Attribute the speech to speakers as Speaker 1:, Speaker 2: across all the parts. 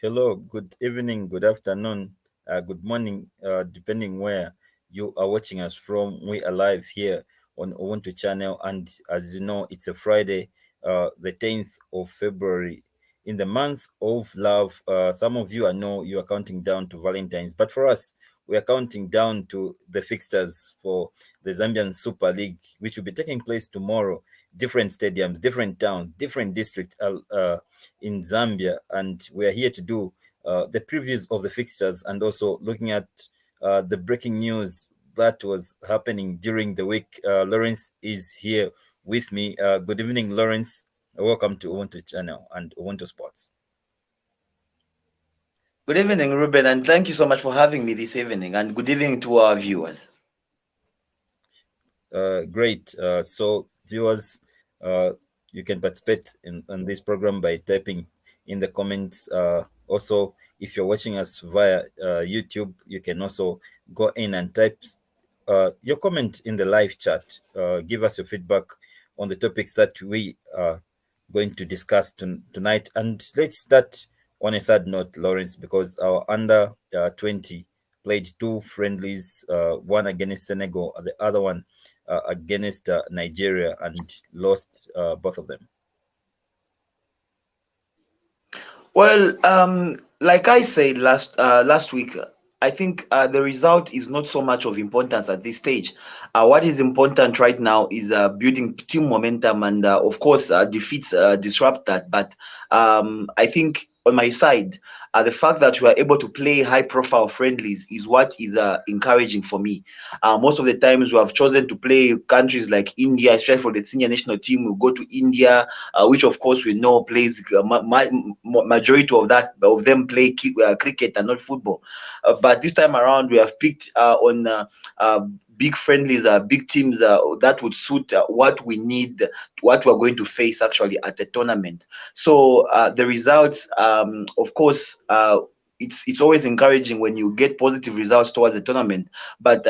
Speaker 1: Hello, good evening, good afternoon, good morning, depending where you are watching us from. We are live here on Ubuntu channel, and as you know, it's a Friday, the 10th of February, in the month of love. Some of you I know you are counting down to Valentine's, but for us, we are counting down to the fixtures for the Zambian Super League, which will be taking place tomorrow. Different stadiums, different towns, different districts in Zambia, and we are here to do the previews of the fixtures and also looking at the breaking news that was happening during the week. Lawrence is here with me. Good evening, Lawrence. Welcome to Ubuntu channel and Ubuntu Sports.
Speaker 2: Good evening, Reuben, and thank you so much for having me this evening. And good evening to our viewers.
Speaker 1: Great. So, viewers, you can participate in this program by typing in the comments. Also, if you're watching us via YouTube, you can also go in and type your comment in the live chat. Give us your feedback on the topics that we are going to discuss tonight. And let's start on a sad note, Lawrence, because our under 20 played two friendlies, one against Senegal, the other one against Nigeria, and lost both of them.
Speaker 2: Well, like I said last week, I think the result is not so much of importance at this stage. What is important right now is building team momentum, and of course, defeats disrupt that. But I think on my side, the fact that we are able to play high-profile friendlies is what is encouraging for me. Most of the times, we have chosen to play countries like India, especially for the senior national team. We go to India, which of course we know plays majority of them play cricket and not football. But this time around, we have picked on big friendlies, big teams that would suit what we need, what we're going to face actually at the tournament. So the results, of course, it's always encouraging when you get positive results towards the tournament. But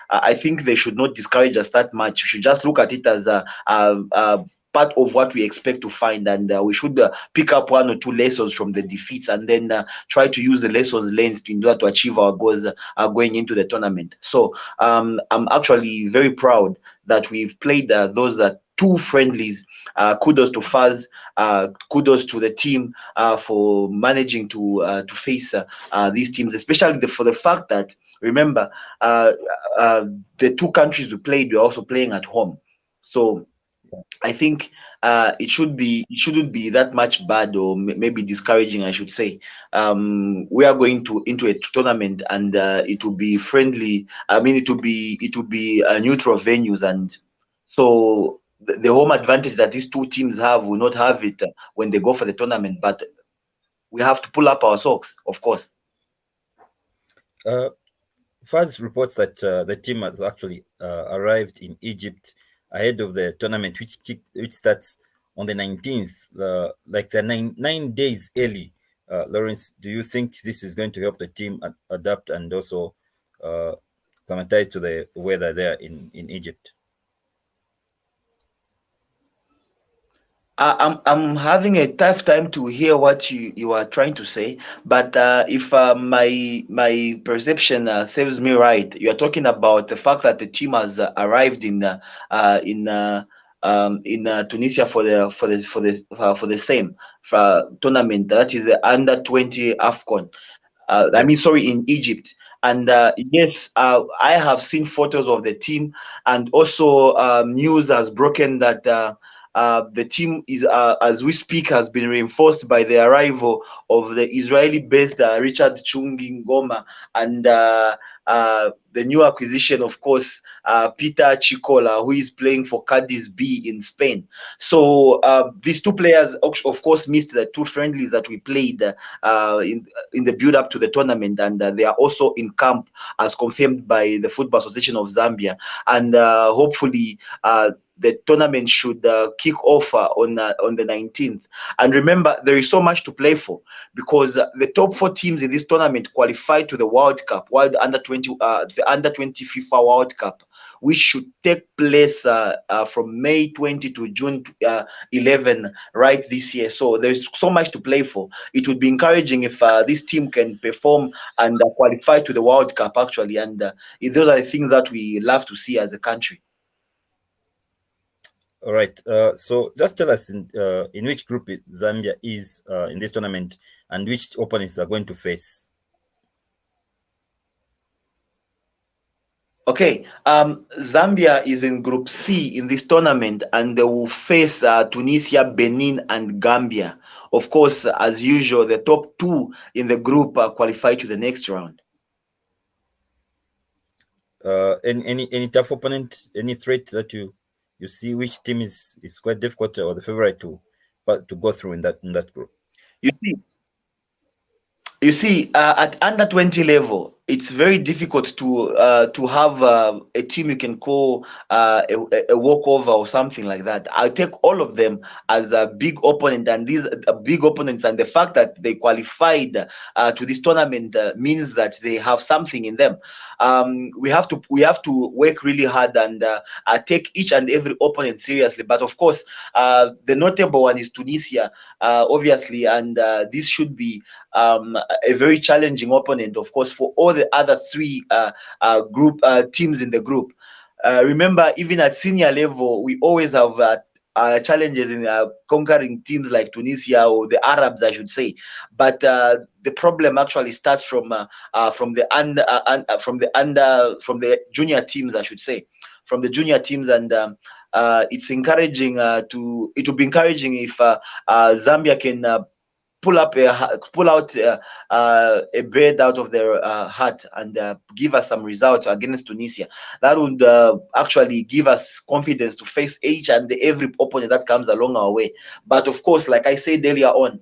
Speaker 2: I think they should not discourage us that much. We should just look at it as a part of what we expect to find, and we should pick up one or two lessons from the defeats, and then try to use the lessons learned in order to achieve our goals going into the tournament. So I'm actually very proud that we've played those two friendlies. Kudos to Faz, kudos to the team for managing to face these teams, especially for the fact that, remember, the two countries we played were also playing at home. So I think it shouldn't be that much bad, or maybe discouraging, I should say. We are going into a tournament, and it will be friendly. I mean, it will be neutral venues, and so the home advantage that these two teams have will not have it when they go for the tournament. But we have to pull up our socks, of course.
Speaker 1: Faz reports that the team has actually arrived in Egypt ahead of the tournament, which starts on the 19th, like the nine days early. Lawrence, do you think this is going to help the team adapt and also acclimatize to the weather there in Egypt?
Speaker 2: I'm having a tough time to hear what you are trying to say, but if my perception serves me right, you are talking about the fact that the team has arrived in Tunisia for the same tournament, that is the under 20 AFCON. I mean,
Speaker 1: Yes.
Speaker 2: sorry, in Egypt. And yes, I have seen photos of the team, and also news has broken that the team is, as we speak, has been reinforced by the arrival of the Israeli-based Richard Chungi Ngoma, and the new acquisition, of course, Peter Chikola, who is playing for Cadiz B in Spain. So these two players, of course, missed the two friendlies that we played in the build-up to the tournament, and they are also in camp as confirmed by the Football Association of Zambia, and hopefully the tournament should kick off on the 19th. And remember, there is so much to play for, because the top four teams in this tournament qualified to the World Cup, the under 20 FIFA World Cup, which should take place from May 20 to June 11, right, this year. So there's so much to play for. It would be encouraging if this team can perform and qualify to the World Cup, actually. And those are the things that we love to see as a country.
Speaker 1: All right. So just tell us in which group Zambia is in this tournament and which opponents are going to face.
Speaker 2: Okay, Zambia is in Group C in this tournament, and they will face Tunisia, Benin, and Gambia. Of course, as usual, the top two in the group qualify to the next round.
Speaker 1: Any tough opponent, any threat that you see, which team is quite difficult or the favorite to go through in that group?
Speaker 2: You see, at under 20 level, it's very difficult to have a team you can call a walkover or something like that. I take all of them as a big opponent, and these big opponents, and the fact that they qualified to this tournament means that they have something in them. We have to work really hard and take each and every opponent seriously. But of course, the notable one is Tunisia, obviously, and this should be a very challenging opponent, of course, for all the other three group teams in the group. Remember, even at senior level, we always have challenges in conquering teams like Tunisia or the Arabs, I should say. But the problem actually starts from the junior teams, I should say, from the junior teams, and it's encouraging it will be encouraging if Zambia can pull out a bird out of their hat and give us some results against Tunisia. That would actually give us confidence to face each and every opponent that comes along our way. But of course, like I said earlier on,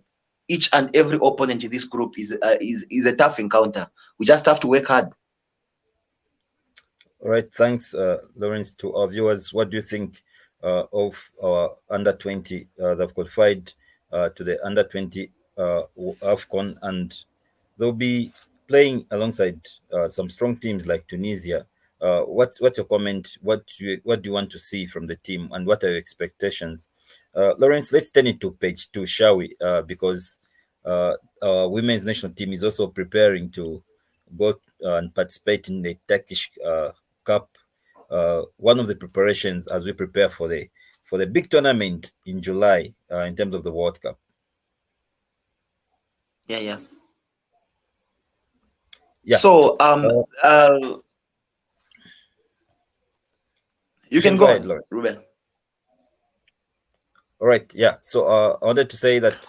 Speaker 2: each and every opponent in this group is a tough encounter. We just have to work hard.
Speaker 1: All right, thanks, Lawrence. To our viewers, what do you think of our under 20 that have qualified to the under 20 AFCON, and they'll be playing alongside some strong teams like Tunisia. What's your comment? What do you want to see from the team, and what are your expectations? Lawrence, let's turn it to page 2, shall we? Because our women's national team is also preparing to go and participate in the Turkish Cup. One of the preparations as we prepare for the big tournament in July in terms of the World Cup.
Speaker 2: Yeah.
Speaker 1: Yeah.
Speaker 2: So, you can
Speaker 1: go
Speaker 2: go
Speaker 1: ahead,
Speaker 2: on,
Speaker 1: Lawrence.
Speaker 2: Reuben.
Speaker 1: All right. Yeah. So I wanted to say that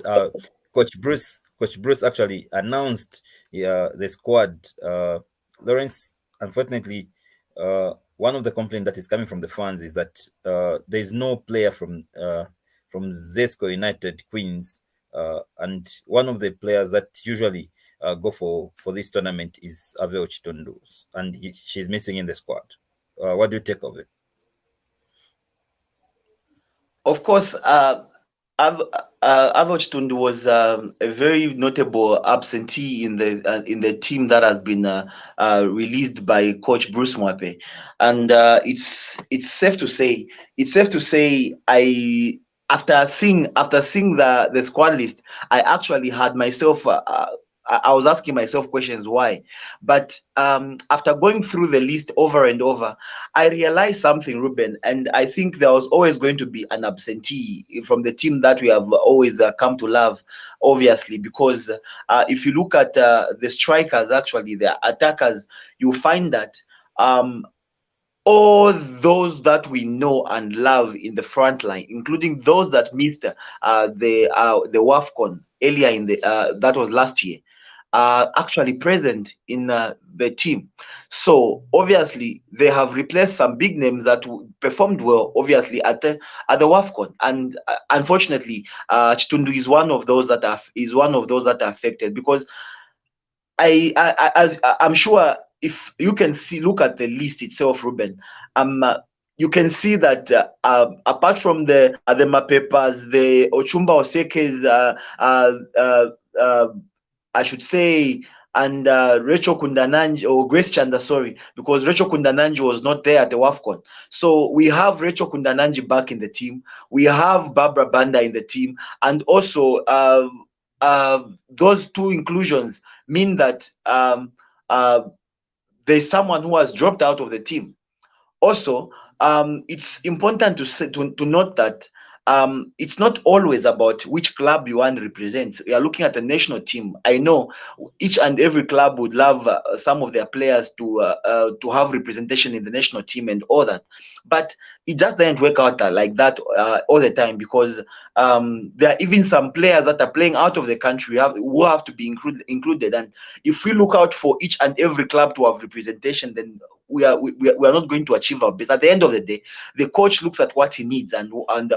Speaker 1: Coach Bruce actually announced the squad. Lawrence, unfortunately, one of the complaints that is coming from the fans is that there is no player from Zesco United Queens, and one of the players that usually go for this tournament is Abia Chitundu, and she's missing in the squad. What do you take of it?
Speaker 2: Of course, Avoch Tundu was a very notable absentee in the team that has been released by Coach Bruce Mwape, and it's safe to say I after seeing the squad list, I actually had myself. I was asking myself questions why, but after going through the list over and over, I realized something, Reuben, and I think there was always going to be an absentee from the team that we have always come to love, obviously, because if you look at the strikers, actually, the attackers, you find that all those that we know and love in the front line, including those that missed the WAFCON earlier in the that was last year, are actually present in the team. So obviously they have replaced some big names that performed well, obviously at the WAFCON, and unfortunately, Chitundu is one of those that are affected, because I'm sure if you can look at the list itself, Reuben, you can see that apart from the Mapepas, the Ochumba Osekes, I should say and Rachel Kundananji, or Grace Chanda, sorry, because Rachel Kundananji was not there at the WAFCON. So we have Rachel Kundananji back in the team. We have Barbara Banda in the team, and also those two inclusions mean that there's someone who has dropped out of the team. Also, it's important to note that it's not always about which club you want to represent. We are looking at the national team. I know each and every club would love some of their players to have representation in the national team and all that, but it just doesn't work out like that all the time, because there are even some players that are playing out of the country who have to be included. And if we look out for each and every club to have representation, then we are not going to achieve our best. At the end of the day, the coach looks at what he needs and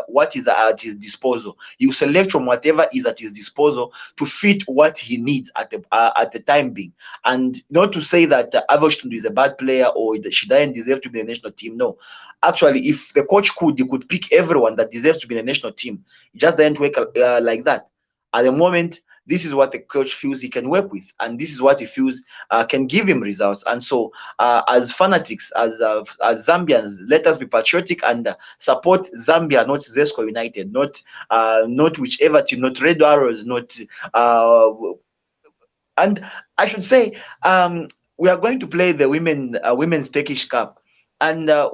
Speaker 2: what is at his disposal. You select from whatever is at his disposal to fit what he needs at the time being. And not to say that Avishtundu is a bad player or that she doesn't deserve to be in the national team. No, actually, if the coach could, he could pick everyone that deserves to be in the national team. It just doesn't work like that. At the moment, this is what the coach feels he can work with, and this is what he feels can give him results. And so, as fanatics, as Zambians, let us be patriotic and support Zambia, not Zesco United, not whichever team, not Red Arrows, not and I should say, we are going to play the women's Turkish Cup, and of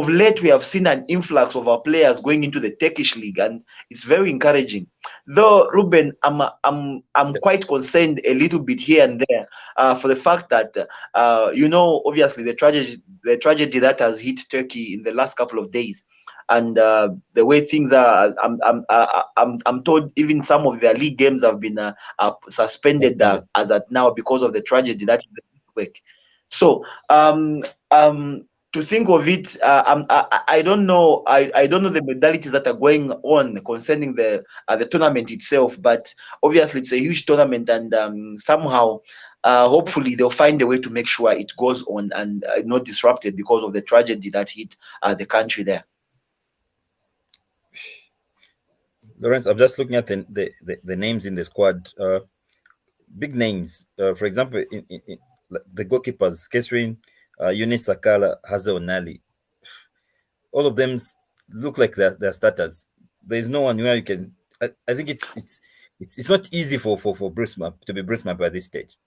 Speaker 2: late we have seen an influx of our players going into the Turkish league, and it's very encouraging. Though Reuben, I'm quite concerned a little bit here and there for the fact that obviously the tragedy that has hit Turkey in the last couple of days, and the way things are, I'm told even some of their league games have been suspended as at now because of the tragedy that is quick. So to think of it, I don't know. I don't know the modalities that are going on concerning the tournament itself, but obviously it's a huge tournament, and somehow. Hopefully they'll find a way to make sure it goes on and not disrupted because of the tragedy that hit the country there.
Speaker 1: Lawrence, I'm just looking at the names in the squad. Big names. For example, in the goalkeepers, Catherine, Eunice Sakala, Hazel Nali. All of them look like they're starters. There's no one where you can. I think it's not easy for Bruce Map to be Bruce Map at this stage.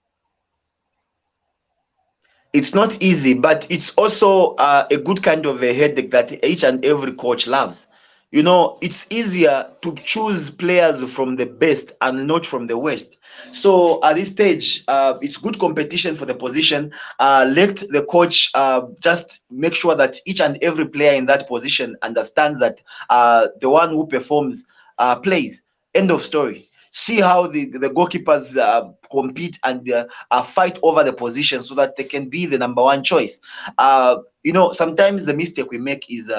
Speaker 2: It's not easy, but it's also a good kind of a headache that each and every coach loves. It's easier to choose players from the best and not from the worst. So at this stage, it's good competition for the position. Let the coach just make sure that each and every player in that position understands that the one who performs plays. End of story. See how the goalkeepers compete and fight over the position so that they can be the number one choice. Sometimes the mistake we make is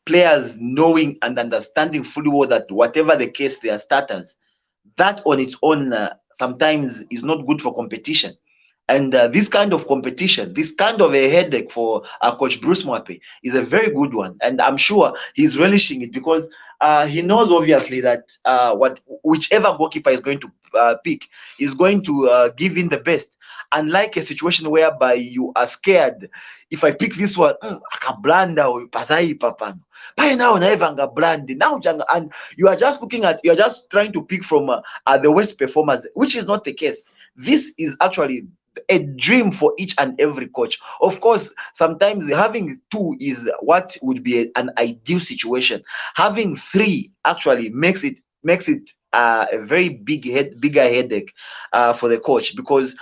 Speaker 2: players knowing and understanding fully well that whatever the case, they are starters. That on its own sometimes is not good for competition. And this kind of competition, this kind of a headache for Coach Bruce Mwape is a very good one. And I'm sure he's relishing it because he knows obviously that whichever goalkeeper is going to pick is going to give in the best. Unlike a situation whereby you are scared, if I pick this one, akablanda or pasai papano. By now, naivanga brand now, and you're just trying to pick from the worst performers, which is not the case. This is actually a dream for each and every coach. Of course, sometimes having two is what would be an ideal situation. Having three actually makes it a very bigger headache for the coach, because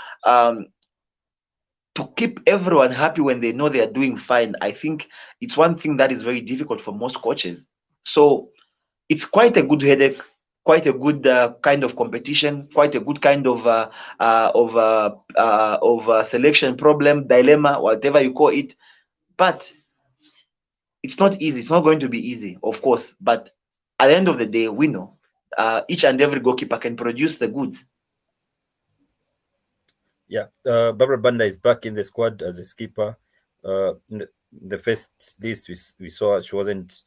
Speaker 2: to keep everyone happy when they know they are doing fine, I think it's one thing that is very difficult for most coaches. So it's quite a good headache, quite a good kind of competition, quite a good kind of selection problem, dilemma, whatever you call it. But it's not easy. It's not going to be easy, of course. But at the end of the day, we know each and every goalkeeper can produce the goods.
Speaker 1: Yeah, Barbara Banda is back in the squad as a skipper. In the first list we saw she wasn't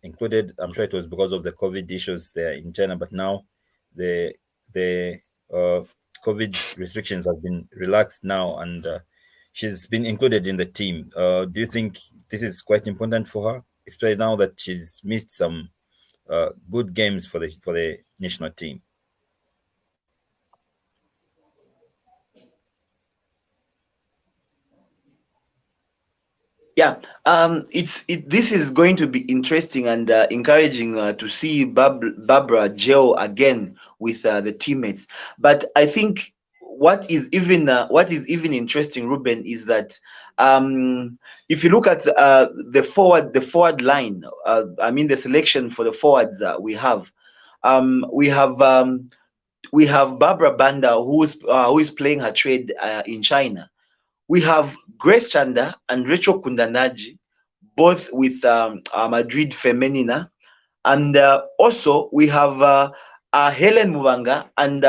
Speaker 1: included. I'm sure it was because of the COVID issues there in China, but now the uh, COVID restrictions have been relaxed now, and she's been included in the team. Do you think this is quite important for her, especially now that she's missed some good games for the national team?
Speaker 2: Yeah, this is going to be interesting and encouraging to see Barbara gel again with the teammates. But I think what is even interesting, Ruben, is that if you look at the forward line, I mean the selection for the forwards we have, we have. We have Barbara Banda, who is playing her trade in China. We have Grace Chanda and Rachel Kundanaji, both with Madrid Femenina. And also, we have Helen Mubanga and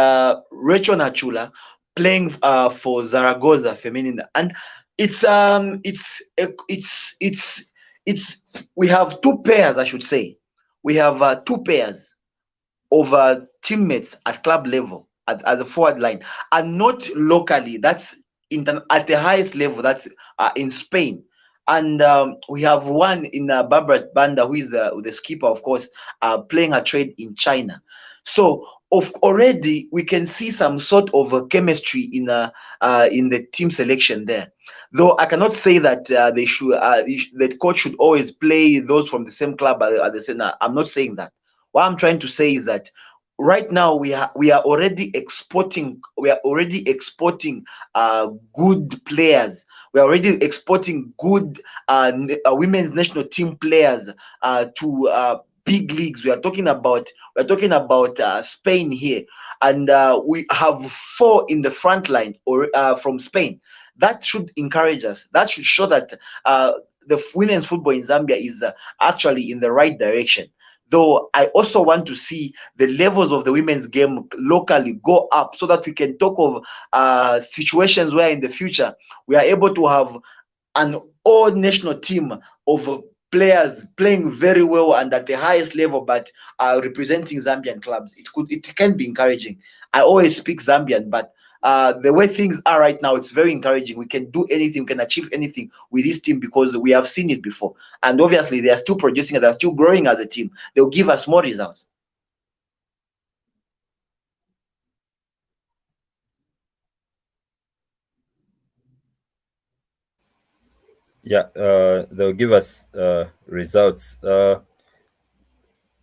Speaker 2: Rachel Nachula playing for Zaragoza Femenina. And it's it's we have two pairs, I should say. We have two pairs of teammates at club level at the forward line, and not locally. That's at the highest level. That's in Spain. And we have one in Barbara Banda, who is the skipper, of course, playing her trade in China. So of already we can see some sort of chemistry in the team selection there. Though I cannot say that the coach should always play those from the same club at the same. I'm not saying that. What I'm trying to say is that right now we are already exporting good players. We are already exporting good women's national team players to big leagues. We are talking about Spain here, and we have four in the front line or from Spain. That should encourage us. That should show that the women's football in Zambia is actually in the right direction. Though I also want to see the levels of the women's game locally go up, so that we can talk of situations where in the future we are able to have an all national team of players playing very well and at the highest level, but representing Zambian clubs. It can be encouraging. I always speak Zambian, but the way things are right now, it's very encouraging. We can do anything, we can achieve anything with this team because we have seen it before. And obviously, they are still producing and they are still growing as a team. They'll give us more results.
Speaker 1: Yeah, they'll give us results.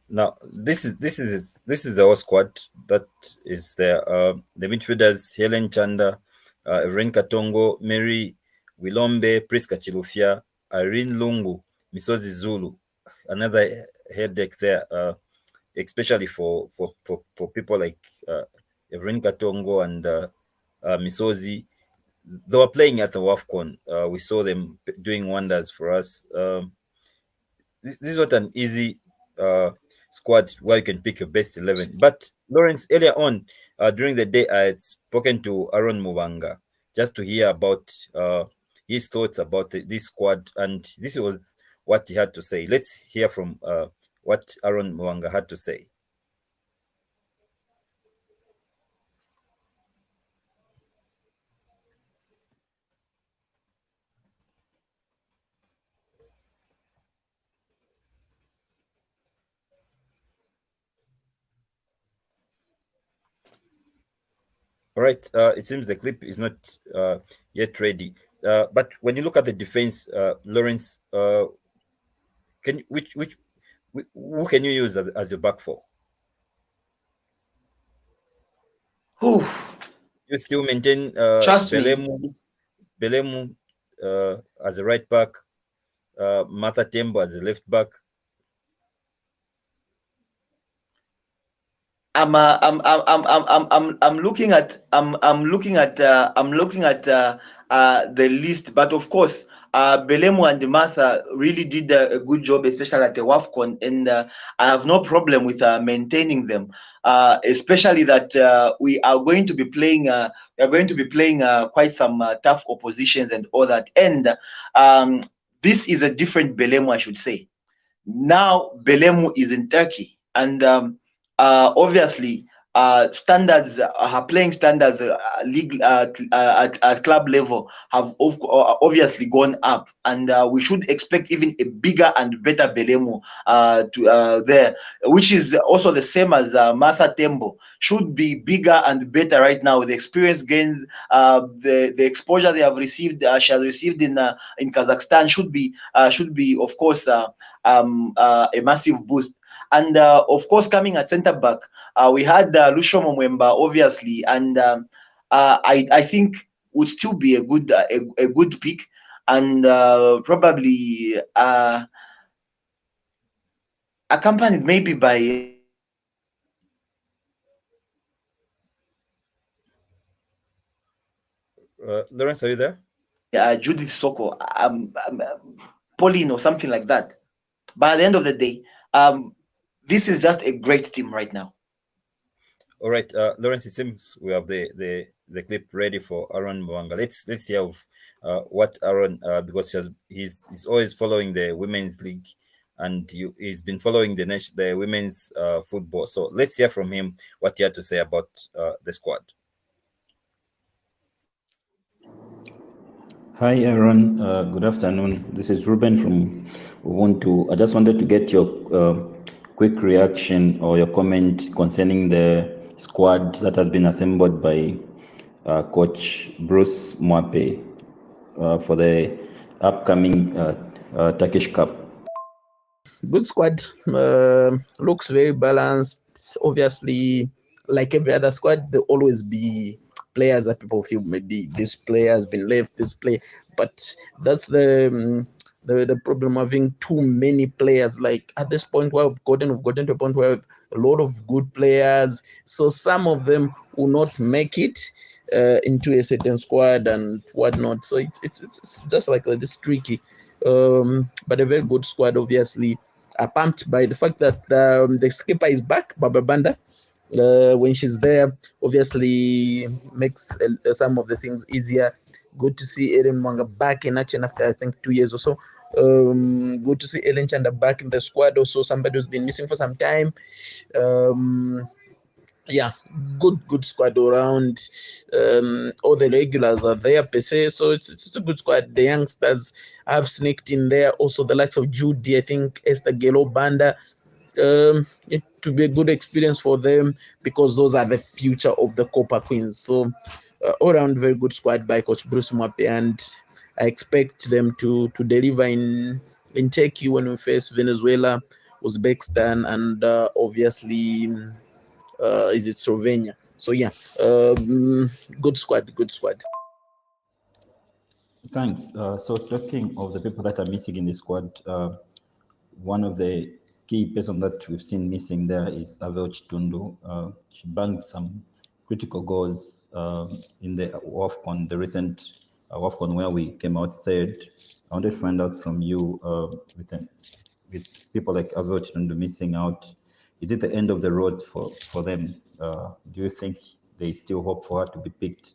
Speaker 1: Now this is the whole squad that is there. The midfielders: Helen Chanda, Evelyn Katongo, Mary Wilombe, Priska Chilufya, Irene Lungu, Misozi Zulu. Another headache there, especially for people like Evelyn Katongo and Misozi. They were playing at the WAFCON. We saw them doing wonders for us. This is not an easy uh, squad where you can pick your best 11. But Lawrence, earlier on during the day, I had spoken to Aaron Mubanga just to hear about his thoughts about this squad, and this was what he had to say. Let's hear from what Aaron Mubanga had to say. All right, it seems the clip is not yet ready. But when you look at the defense, Lawrence, can who can you use as your back four?
Speaker 2: Whew,
Speaker 1: You still maintain
Speaker 2: trust me.
Speaker 1: Belemu as a right back, Martha Tembo as a left back.
Speaker 2: I'm looking at the list, but of course, Belemo and Martha really did a good job, especially at the WAFCON, and I have no problem with maintaining them. Especially that we are going to be playing quite some tough oppositions and all that, and this is a different Belemo, I should say. Now Belemu is in Turkey, and obviously standards, her playing standards, league at club level have obviously gone up, and we should expect even a bigger and better Belemo to there, which is also the same as Martha Tembo. Should be bigger and better right now. The experience gains, the exposure they have received, she has received in Kazakhstan should be of course a massive boost. And of course, coming at centre back, we had Lucio Momwemba, obviously, and I think would still be a good pick, and probably accompanied maybe by
Speaker 1: Lawrence, are you there?
Speaker 2: Judith Soko, Pauline, or something like that. But at the end of the day, this is just a great team right now.
Speaker 1: All right, Lawrence. It seems we have the clip ready for Aaron Mwanga. Let's hear of what Aaron, because he's always following the women's league, and he's been following the women's football. So let's hear from him what he had to say about the squad.
Speaker 3: Hi, Aaron. Good afternoon. This is Reuben from Ubuntu. I just wanted to get your quick reaction or your comment concerning the squad that has been assembled by Coach Bruce Mwape for the upcoming Turkish Cup.
Speaker 4: Good squad. Looks very balanced. Obviously, like every other squad, there'll always be players that people feel maybe this player has been left, this play, but that's the problem of having too many players. Like at this point where we've gotten to a point where we have a lot of good players, so some of them will not make it into a certain squad and whatnot. So it's just like this tricky, but a very good squad. Obviously, pumped by the fact that the skipper is back, Baba Banda. When she's there, obviously makes some of the things easier. Good to see Ellen Mwanga back in action after I think 2 years or so. Good to see Ellen Chanda back in the squad. Also, somebody who's been missing for some time. Yeah, good squad around. All the regulars are there per se, so it's a good squad. The youngsters have sneaked in there. Also, the likes of Judy, I think Esther Gelo Banda. It to be a good experience for them because those are the future of the Copa Queens. So all around very good squad by Coach Bruce Mwape, and I expect them to deliver in Turkey when we face Venezuela, Uzbekistan, and obviously is it Slovenia. So yeah, good squad.
Speaker 3: Thanks. So talking of the people that are missing in the squad, one of the key person that we've seen missing there is Avel Chitundu. She banked some critical goals in the WAFCON, the recent WAFCON where we came out third. I wanted to find out from you, with people like Avel Chitundu missing out, is it the end of the road for them? Do you think there's still hope for her to be picked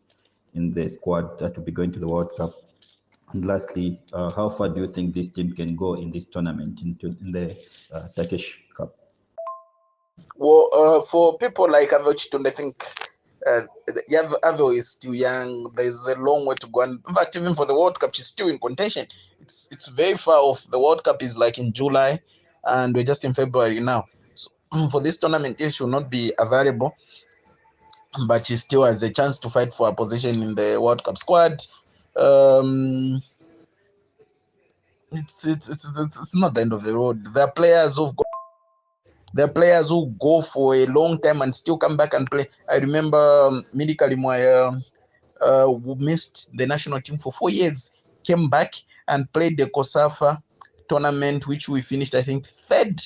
Speaker 3: in the squad that will be going to the World Cup? And lastly, how far do you think this team can go in this tournament, in the Turkish Cup?
Speaker 4: Well, for people like Avel Chitundu, I think Avel is still young. There's a long way to go. And in fact, even for the World Cup, she's still in contention. It's very far off. The World Cup is like in July, and we're just in February now. So for this tournament, she will not be available, but she still has a chance to fight for a position in the World Cup squad. It's not the end of the road. There are players who go for a long time and still come back and play. I remember Midi Kalimwaya, who missed the national team for 4 years, came back and played the COSAFA tournament, which we finished, I think, third.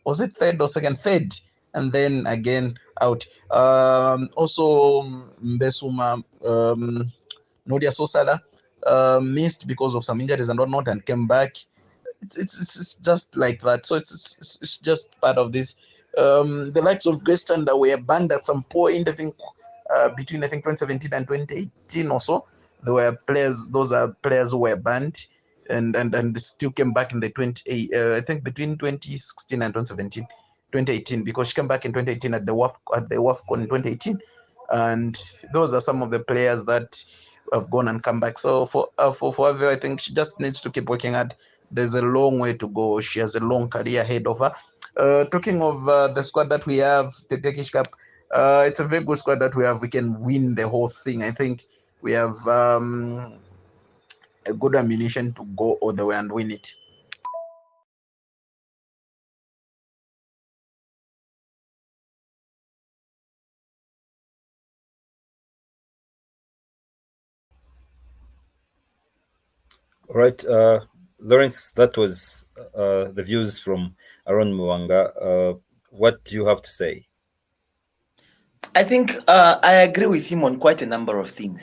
Speaker 4: Was it third or second? Third. And then again out. Also, Mbesuma, Nodia Sosala, missed because of some injuries and whatnot and came back. It's just like that. So it's just part of this. The likes of Grace Chanda were banned at some point, I think, between 2017 and 2018 or so. Those are players who were banned and still came back in the 28. I think between 2016 and 2017. 2018, because she came back in 2018 at the WAFCON in 2018, and those are some of the players that have gone and come back. So for Abia, I think she just needs to keep working hard. There's a long way to go. She has a long career ahead of her. Talking of the squad that we have, the Turkish Cup, it's a very good squad that we have. We can win the whole thing. I think we have a good ammunition to go all the way and win it.
Speaker 1: All right, Lawrence, that was the views from Aaron Mwanga. What do you have to say?
Speaker 2: I think I agree with him on quite a number of things.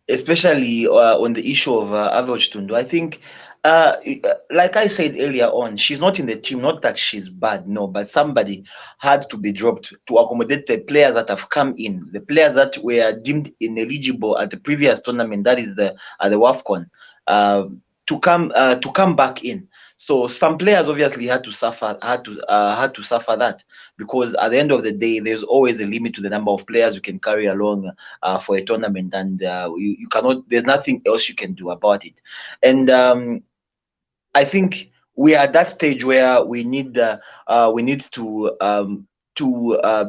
Speaker 2: Especially on the issue of Average Tundu. I think, like I said earlier on, she's not in the team, not that she's bad, no, but somebody had to be dropped to accommodate the players that have come in, the players that were deemed ineligible at the previous tournament, that is the WAFCON, to come back in. So some players obviously had to suffer that, because at the end of the day, there's always a limit to the number of players you can carry along for a tournament, and you cannot. There's nothing else you can do about it. And I think we are at that stage where we need to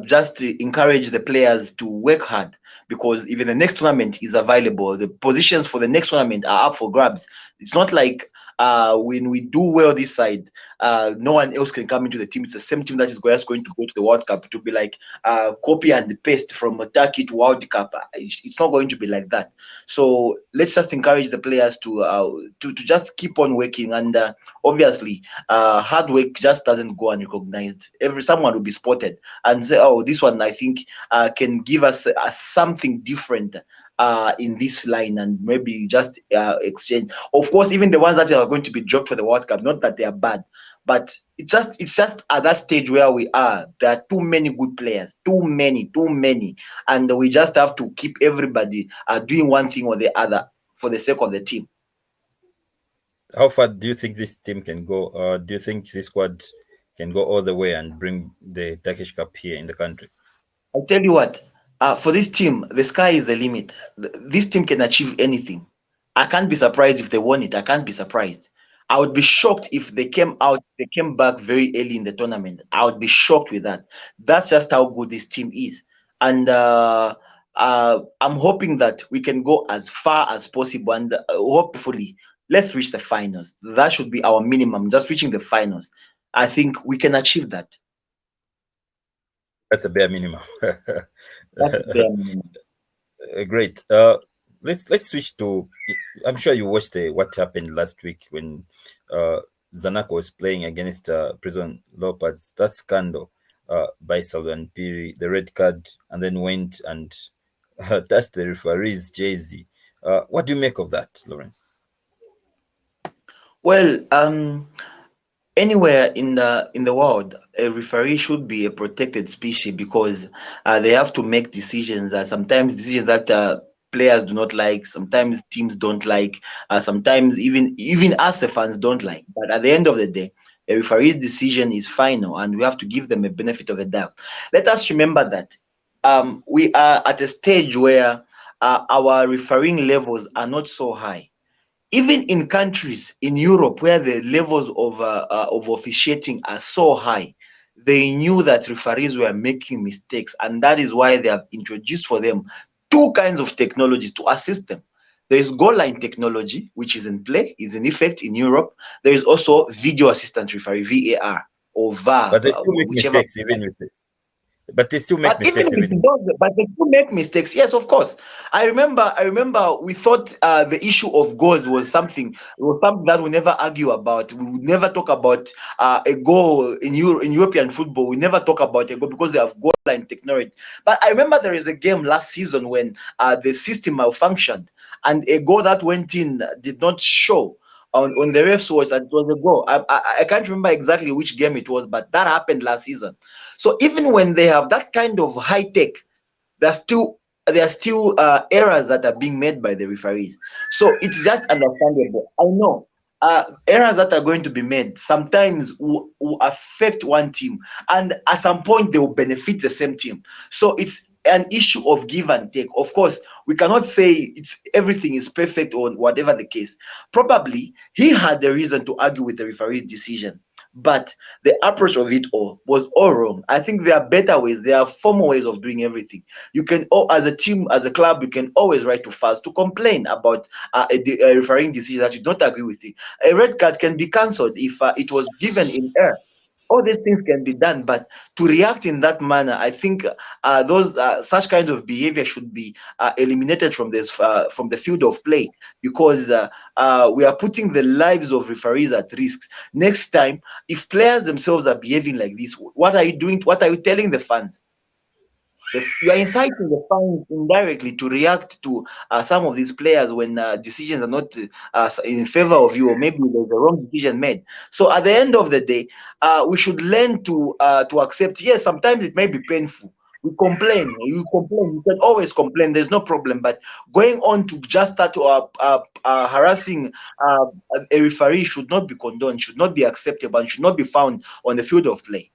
Speaker 2: just encourage the players to work hard, because even the next tournament is available. The positions for the next tournament are up for grabs. It's not like when we do well this side, no one else can come into the team. It's the same team that is just going to go to the World Cup. To be like copy and paste from Turkey to World Cup. It's not going to be like that. So let's just encourage the players to just keep on working, and obviously hard work just doesn't go unrecognized. Someone will be spotted and say, oh, this one I think can give us something different in this line, and maybe just exchange. Of course, even the ones that are going to be dropped for the World Cup, not that they are bad, but it's just at that stage where we are. There are too many good players, too many, and we just have to keep everybody doing one thing or the other for the sake of the team.
Speaker 1: How far do you think this team can go? Do you think this squad can go all the way and bring the Turkish Cup here in the country?
Speaker 2: I'll tell you what, for this team, the sky is the limit. This team can achieve anything. I can't be surprised if they won it. I can't be surprised. I would be shocked if they came back very early in the tournament. I would be shocked with that. That's just how good this team is. And I'm hoping that we can go as far as possible, and hopefully let's reach the finals. That should be our minimum, just reaching the finals. I think we can achieve that.
Speaker 1: That's a bare minimum.
Speaker 2: That's a bare minimum.
Speaker 1: Great. Let's switch to. I'm sure you watched what happened last week when Zanaco was playing against Prison Leopards. That scandal by Salulani Phiri, the red card, and then went and touched the referee's jersey. What do you make of that, Lawrence?
Speaker 2: Well, anywhere in the world, a referee should be a protected species, because they have to make decisions. Sometimes decisions that players do not like, sometimes teams don't like, sometimes even us the fans don't like. But at the end of the day, a referee's decision is final, and we have to give them a benefit of the doubt. Let us remember that we are at a stage where our refereeing levels are not so high. Even in countries in Europe where the levels of officiating are so high, they knew that referees were making mistakes, and that is why they have introduced for them two kinds of technologies to assist them. There is goal line technology, which is in play, is in effect in Europe. There is also video assistant referee, VAR or VAR,
Speaker 1: But they still make
Speaker 2: whichever.
Speaker 1: mistakes even with it. But they still make
Speaker 2: But even
Speaker 1: mistakes.
Speaker 2: if but they still make mistakes. Yes, of course. I remember we thought the issue of goals was something that we never argue about. We would never talk about a goal in European football. We never talk about a goal because they have goal line technology. But I remember there is a game last season when the system malfunctioned, and a goal that went in did not show on the ref's watch that it was a goal. I can't remember exactly which game it was, but that happened last season. So even when they have that kind of high tech, there are still errors that are being made by the referees. So it's just understandable. I know errors that are going to be made sometimes will affect one team, and at some point they will benefit the same team. So it's an issue of give and take. Of course, we cannot say it's everything is perfect or whatever the case. Probably he had the reason to argue with the referee's decision, but the approach of it all was all wrong. I think there are better ways. There are formal ways of doing everything. You can, as a team, as a club, you can always write to FAS to complain about a refereeing decision that you don't agree with it. A red card can be cancelled if it was given in error. All these things can be done, but to react in that manner, I think those such kinds of behavior should be eliminated from from the field of play, because we are putting the lives of referees at risk. Next time, if players themselves are behaving like this, what are you doing? What are you telling the fans? You are inciting the fans indirectly to react to some of these players when decisions are not in favor of you, or maybe there's a wrong decision made. So at the end of the day, we should learn to accept. Yes, sometimes it may be painful. We complain. You complain. You can always complain. There's no problem. But going on to just start harassing a referee should not be condoned. Should not be acceptable. And should not be found on the field of play.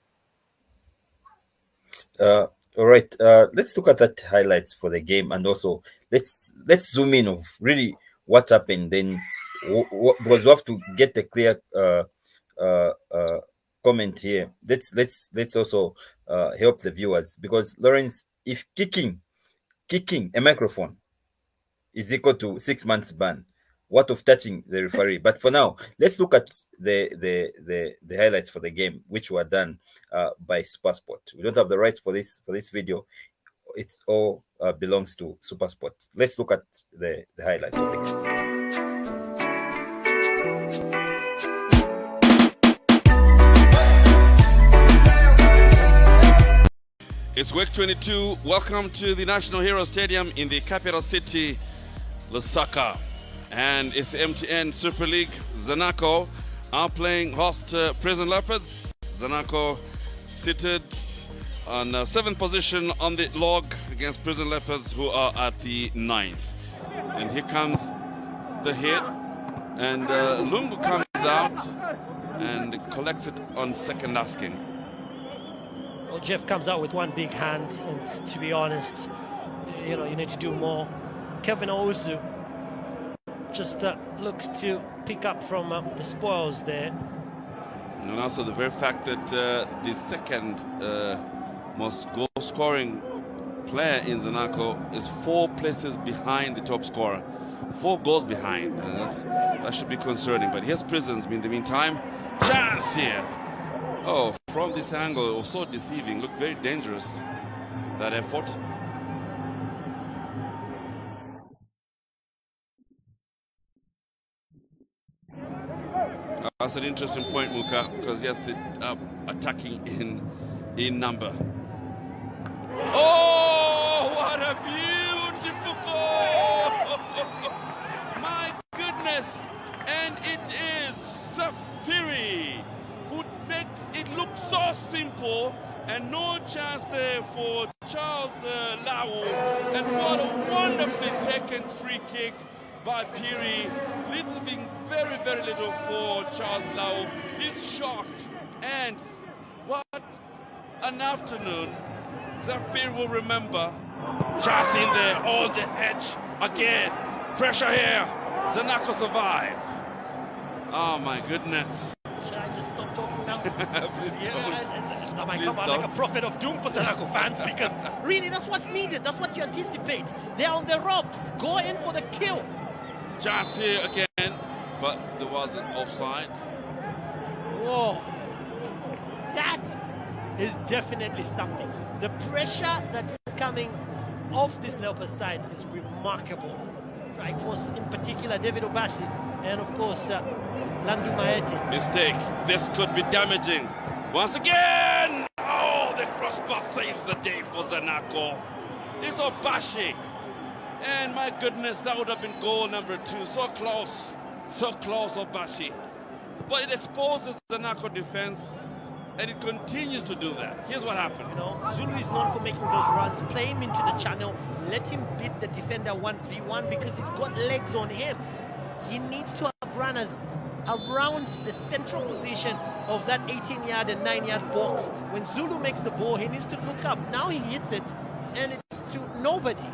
Speaker 1: All right, let's look at that highlights for the game, and also let's zoom in of really what happened. Then, because we have to get a clear comment here. Let's also help the viewers, because Lawrence, if kicking a microphone is equal to 6 months ban, what of touching the referee? But for now, let's look at the highlights for the game, which were done by SuperSport. We don't have the rights for this video. It all belongs to SuperSport. Let's look at the highlights of the game.
Speaker 5: It's week 22. Welcome to the National Hero Stadium in the capital city, Lusaka. And it's the MTN Super League. Zanaco are playing host Prison Leopards. Zanaco seated on 7th position on the log against Prison Leopards, who are at the 9th. And here comes the hit. And Lungu comes out and collects it on second asking.
Speaker 6: Well, Jeff comes out with one big hand, and to be honest, you need to do more. Kevin Owusu just looks to pick up from the spoils there.
Speaker 5: And also the very fact that the second most goal-scoring player in Zanaco is 4 places behind the top scorer. 4 goals behind. And that should be concerning. But here's Prisons in the meantime. Chance here. Oh, from this angle, it was so deceiving. Looked very dangerous, that effort. That's an interesting point, Muka, because yes, the attacking in number. Oh, what a beautiful goal! My goodness, and it is Phiri who makes it look so simple, and no chance there for Charles Lau. And what a wonderfully taken free kick by Phiri, leaving very, very little for Charles Lau. He's shocked, and what an afternoon Phiri will remember. Just in there, all the edge again. Pressure here. Zanaco survive. Oh my goodness.
Speaker 6: Should I just stop talking now?
Speaker 5: Please don't.
Speaker 6: I might come out like a prophet of doom for Zanaco fans, because really that's what's needed. That's what you anticipate. They're on the ropes. Go in for the kill.
Speaker 5: Chance here again, but there was an offside.
Speaker 6: Whoa. That is definitely something. The pressure that's coming off this Leopard side is remarkable. Right force in particular, David Obashi, and of course, Landu Maeti.
Speaker 5: Mistake. This could be damaging. Once again! Oh, the crossbar saves the day for Zanaco. It's Obashi. And my goodness, that would have been goal number 2. So close, Obashi. But it exposes the Zanaco defense, and it continues to do that. Here's what happened.
Speaker 6: Zulu is known for making those runs. Play him into the channel. Let him beat the defender 1v1, because he's got legs on him. He needs to have runners around the central position of that 18-yard and 9-yard box. When Zulu makes the ball, he needs to look up. Now he hits it, and it's to nobody.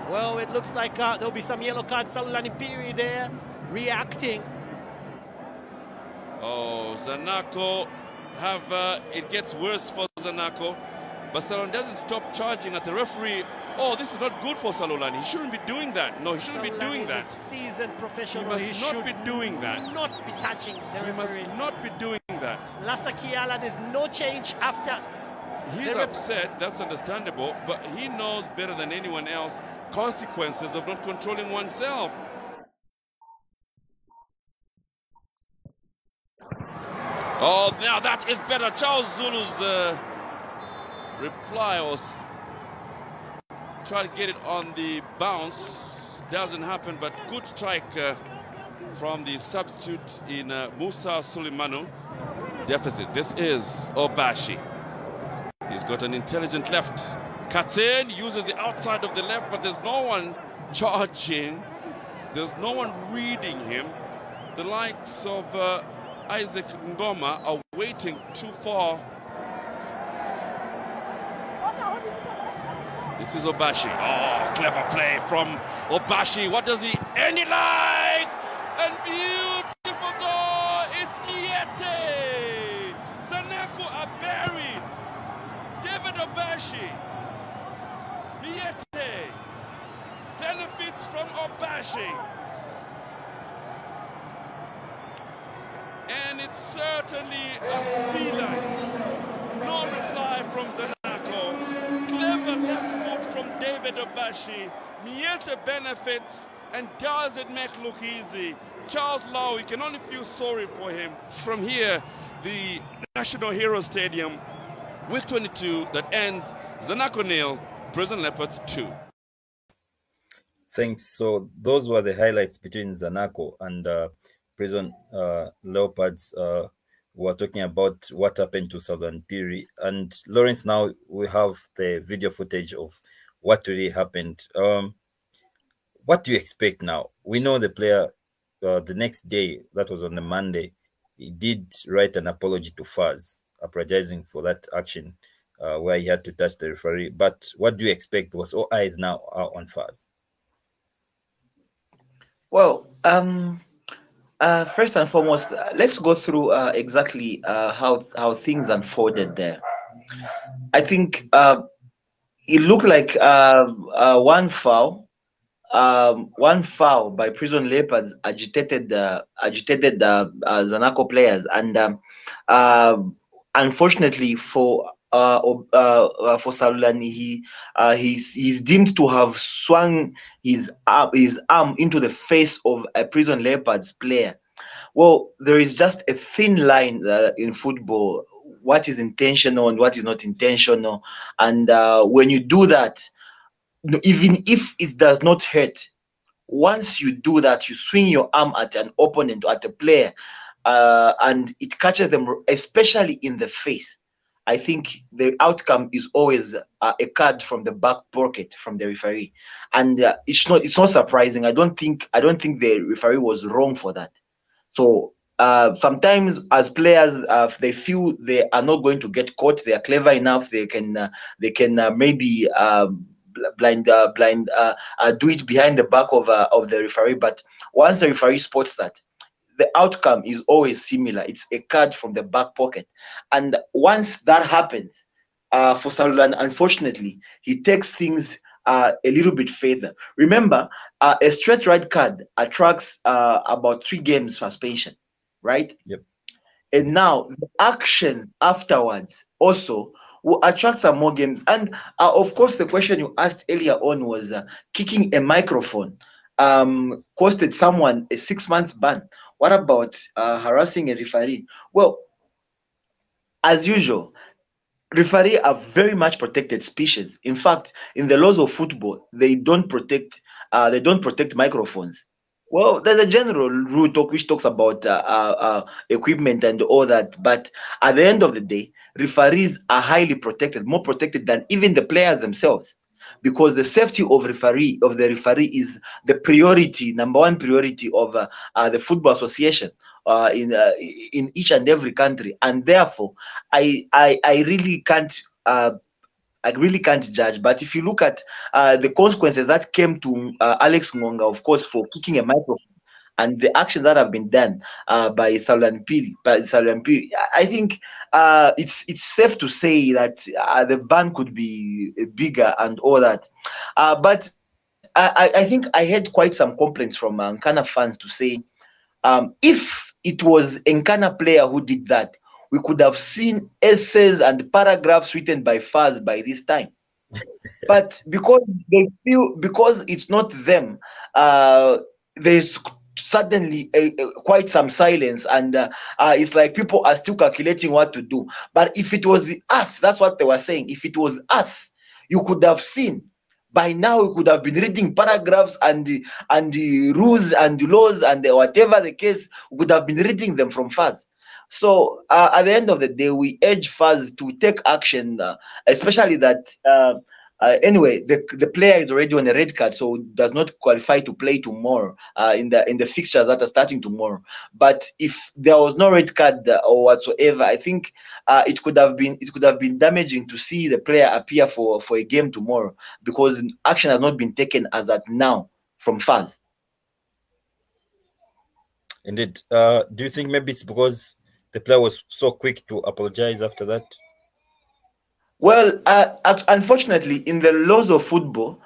Speaker 6: Well, it looks like there'll be some yellow cards. Salulani Phiri there reacting.
Speaker 5: Oh, Zanaco it gets worse for Zanaco. But Salulani doesn't stop charging at the referee. Oh, this is not good for Salulani. He shouldn't be doing that. No, he shouldn't be doing that.
Speaker 6: He's a seasoned professional.
Speaker 5: He must not be doing that.
Speaker 6: Not be touching the referee.
Speaker 5: He must not be doing that.
Speaker 6: Lasa Kiala, there's no change after.
Speaker 5: He's upset, that's understandable, but he knows better than anyone else consequences of not controlling oneself. Oh, now that is better. Charles Zulu's reply was try to get it on the bounce. Doesn't happen, but good strike from the substitute in Musa Suleimanu. Deficit. This is Obashi. He's got an intelligent left. Cuts in, uses the outside of the left, but there's no one charging. There's no one reading him. The likes of Isaac Ngoma are waiting too far. This is Obashi. Oh, clever play from Obashi. What does he? Any like? And beautiful goal. It's Miete. Zanaco are buried. David Obashi. Miete benefits from Obashi. And it's certainly a feline. No reply from Zanaco. Clever left foot from David Obashi. Miete benefits and does it make look easy. Charles Lau, you can only feel sorry for him. From here, the National Hero Stadium, week 22 that ends Zanaco 0, Prison Leopards 2.
Speaker 1: Thanks. So those were the highlights between Zanaco and Prison Leopards. We're talking about what happened to Salulani Phiri. And Lawrence, now we have the video footage of what really happened. What do you expect now? We know the player, the next day, that was on the Monday, he did write an apology to Faz, apologizing for that action where he had to touch the referee. But what do you expect? Was all eyes now are on Faz?
Speaker 2: Well, first and foremost, let's go through exactly how things unfolded there. I think it looked like one foul by Prison Leopards agitated Zanaco players, and unfortunately for Salulani, he's deemed to have swung his arm into the face of a Prison Leopards player. Well, there is just a thin line in football, what is intentional and what is not intentional, and when you do that, even if it does not hurt, once you do that, you swing your arm at an opponent, at a player, and it catches them, especially in the face, I think the outcome is always a card from the back pocket from the referee, and it's not surprising. I don't think the referee was wrong for that. So sometimes as players, they feel they are not going to get caught, they are clever enough, they can maybe blind do it behind the back of the referee. But once the referee spots that, the outcome is always similar. It's a card from the back pocket. And once that happens, for Salulani, unfortunately, he takes things a little bit further. Remember, a straight red card attracts about 3 games suspension, right?
Speaker 1: Yep.
Speaker 2: And now the action afterwards also will attract some more games. And of course, the question you asked earlier on was kicking a microphone costed someone a 6 months ban. What about harassing a referee? Well, as usual, referees are very much protected species. In fact, in the laws of football, they don't protect microphones. Well, there's a general rule which talks about equipment and all that, but at the end of the day, referees are highly protected, more protected than even the players themselves, because the safety of the referee is the priority, number one priority of the Football Association, in each and every country, and therefore I really can't. I really can't judge, but if you look at the consequences that came to Alex Ngonga, of course, for kicking a microphone, and the actions that have been done by Salulani Phiri, I think it's safe to say that the ban could be bigger and all that. But I think I had quite some complaints from Nkana fans to say, if it was Nkana player who did that, we could have seen essays and paragraphs written by Faz by this time. But because they feel, because it's not them, there's suddenly quite some silence, and it's like people are still calculating what to do. But if it was us, that's what they were saying. If it was us, you could have seen. By now, we could have been reading paragraphs and the rules and the laws and whatever the case. We could have been reading them from Faz. So at the end of the day, we urge Faz to take action, especially that. Anyway, the player is already on a red card, so does not qualify to play tomorrow in the fixtures that are starting tomorrow. But if there was no red card or whatsoever, I think it could have been damaging to see the player appear for a game tomorrow, because action has not been taken as at now from Faz.
Speaker 1: Indeed. Do you think maybe it's because the player was so quick to apologize after that?
Speaker 2: Well, unfortunately, in the laws of football,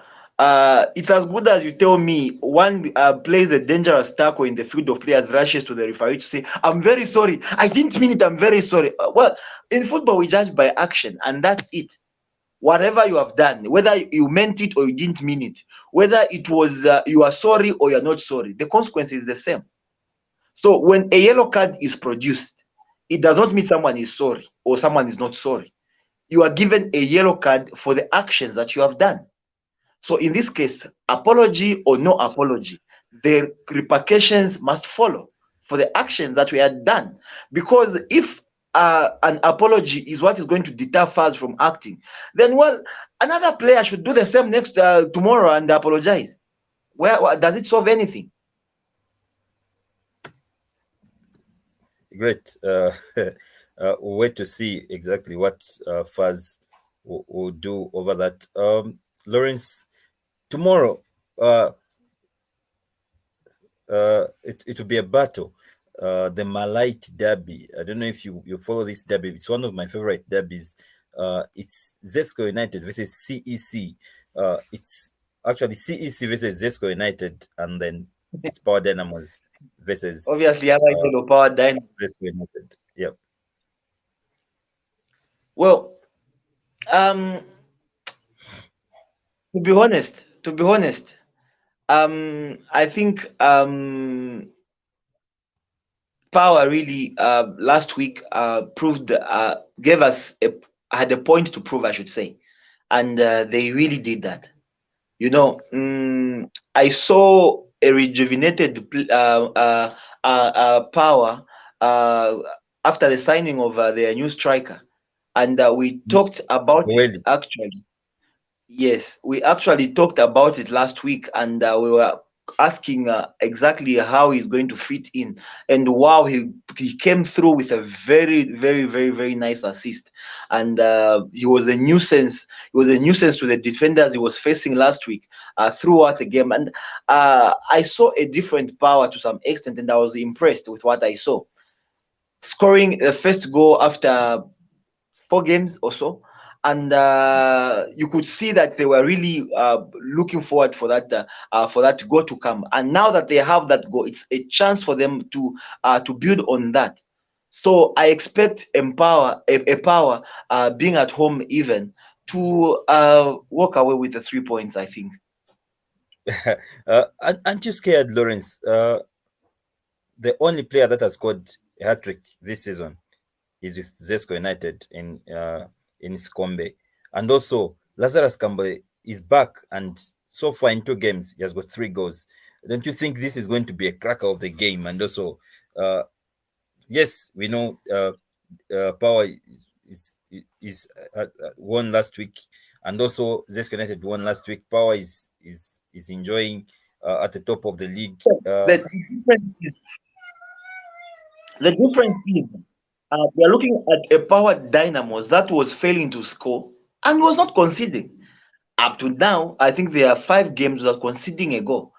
Speaker 2: it's as good as you tell me one plays a dangerous tackle in the field of players, rushes to the referee to say, "I'm very sorry, I didn't mean it, I'm very sorry." Well, in football, we judge by action, and that's it. Whatever you have done, whether you meant it or you didn't mean it, whether it was you are sorry or you're not sorry, the consequence is the same. So when a yellow card is produced, it does not mean someone is sorry or someone is not sorry. You are given a yellow card for the actions that you have done. So in this case, apology or no apology, the repercussions must follow for the actions that we had done. Because if an apology is what is going to deter Faz from acting, then well, another player should do the same next tomorrow and apologize. Where does it solve anything?
Speaker 1: Great. We'll wait to see exactly what Faz will do over that. Lawrence, tomorrow, it will be a battle. The Malaiti Derby. I don't know if you follow this derby. It's one of my favorite derbies. It's Zesco United versus CEC. It's actually CEC versus Zesco United, and then it's Power Dynamos versus
Speaker 2: Obviously, yellow power dynamo.
Speaker 1: Zesco United. Yep.
Speaker 2: Well, to be honest, I think Power really last week proved gave us had a point to prove, I should say, and they really did that. You know, I saw a rejuvenated Power after the signing of their new striker, and we talked about it actually. Yes, we actually talked about it last week, and we were asking exactly how he's going to fit in. And wow, he came through with a very, very, very, very nice assist. And he was a nuisance. He was a nuisance to the defenders he was facing last week throughout the game. And I saw a different Power to some extent, and I was impressed with what I saw. Scoring the first goal after 4 games or so, and you could see that they were really looking forward for that goal to come. And now that they have that goal, it's a chance for them to build on that. So I expect a Power being at home even to walk away with the 3 points, I think.
Speaker 1: Aren't you scared, Lawrence? The only player that has scored a hat-trick this season is with Zesco United in Skombe. And also, Lazarus Kambe is back, and so far in 2 games, he has got 3 goals. Don't you think this is going to be a cracker of the game? And also, yes, we know Power is won last week, and also Zesco United won last week. Power is enjoying at the top of the league.
Speaker 2: The difference is we are looking at a power dynamos that was failing to score and was not conceding. Up to now, I think there are 5 games without conceding a goal.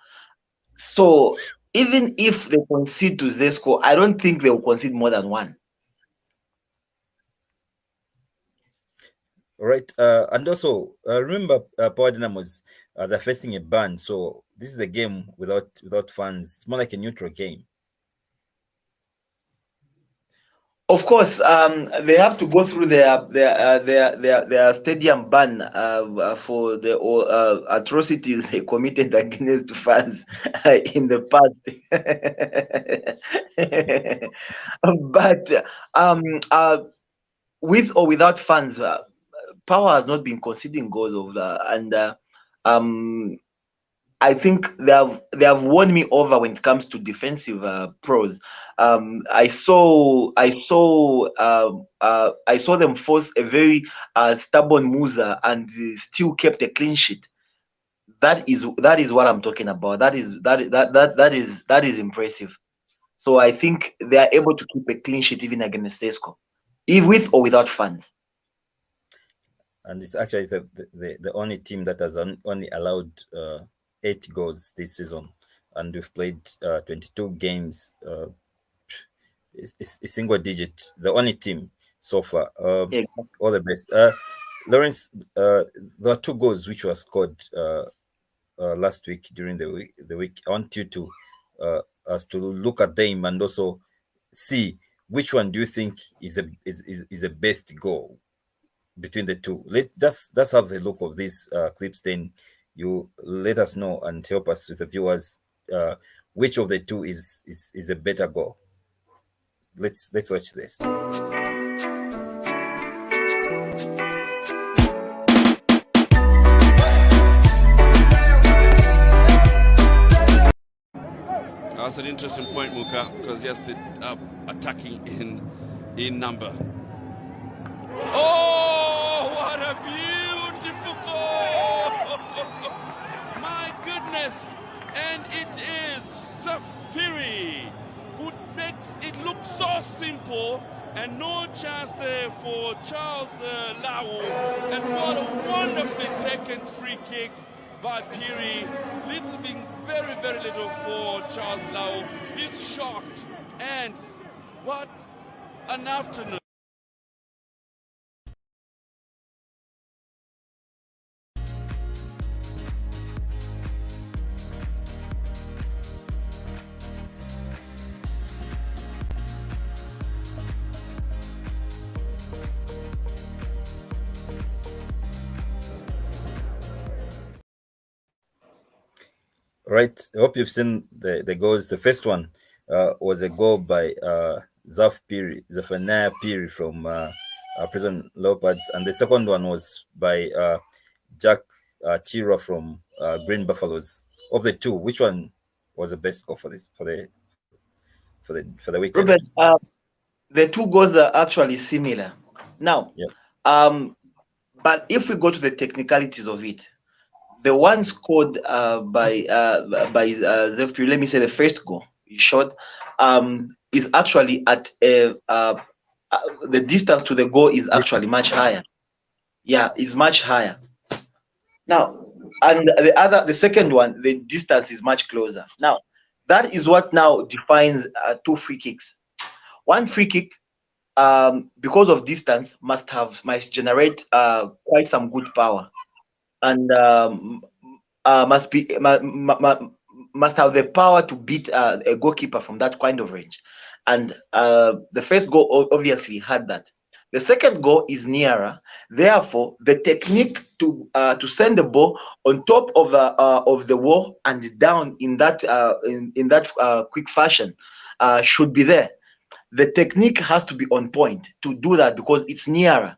Speaker 2: So even if they concede to Zesco, I don't think they will concede more than 1.
Speaker 1: All right. And also remember, Power Dynamos, they're facing a ban, so this is a game without fans. It's more like a neutral game.
Speaker 2: Of course, they have to go through their stadium ban for the atrocities they committed against fans in the past. But with or without fans, Power has not been conceding goals of and I think they have won me over when it comes to defensive pros. I saw them force a very stubborn Musa and still kept a clean sheet. That is what I'm talking about. That is impressive. So I think they are able to keep a clean sheet even against Sesco, with or without fans.
Speaker 1: And it's actually the only team that has only allowed 8 goals this season, and we've played 22 games. It's single digit. The only team so far.
Speaker 2: Yeah.
Speaker 1: All the best. Lawrence, there are 2 goals which were scored last week during the week. I want you to us to look at them and also see which one do you think is a best goal between the two. Let's have a look of these clips. Then you let us know and help us with the viewers which of the two is a better goal. Let's watch this.
Speaker 5: That's an interesting point, Muka, because yes, the attacking in number. Oh, what a beautiful goal! My goodness, and it is Phiri who makes it look so simple, and no chance there for Charles Lau. And what a wonderfully taken free kick by Phiri, being very, very little for Charles Lau. He's shocked, and what an afternoon.
Speaker 1: Right. I hope you've seen the goals. The first one was a goal by Zephaniah Phiri from Prison Leopards, and the second one was by Jack Chira from Green Buffaloes. Of the two, which one was the best goal for the weekend?
Speaker 2: Reuben, the 2 goals are actually similar. Now,
Speaker 1: yeah.
Speaker 2: But if we go to the technicalities of it, the one scored by Zef Phiri, let me say the first goal, in short, is actually at the distance to the goal is actually much higher. Yeah, is much higher. Now, and the second one, the distance is much closer. Now, that is what now defines 2 free kicks. One free kick, because of distance, must generate quite some good power, and must have the power to beat a goalkeeper from that kind of range. And the first goal obviously had that. The second goal is nearer. Therefore, the technique to send the ball on top of the wall and down in that quick fashion should be there. The technique has to be on point to do that because it's nearer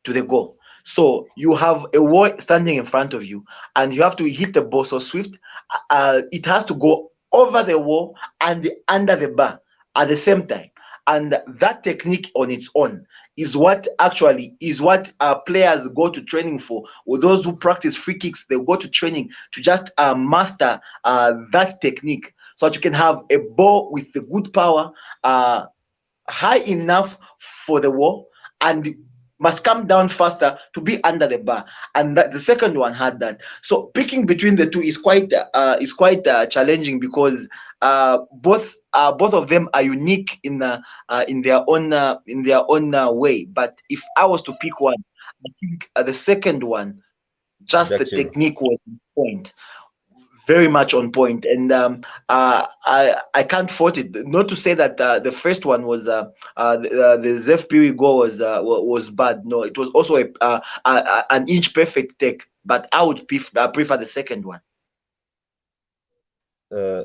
Speaker 2: to the goal. So you have a wall standing in front of you, and you have to hit the ball so swift. It has to go over the wall and under the bar at the same time. And that technique on its own is what players go to training for. Or those who practice free kicks, they go to training to just master that technique, so that you can have a ball with the good power high enough for the wall and must come down faster to be under the bar, and the second one had that. So picking between the two is quite challenging, because both of them are unique in their own way. But if I was to pick one, I think the second one, just the
Speaker 1: Jack Chiro.
Speaker 2: technique was on point, very much on point, and I can't fault it. Not to say that the first one was the Zef Piri goal was bad. No, it was also an inch perfect take. But I would prefer the second one.
Speaker 1: Uh,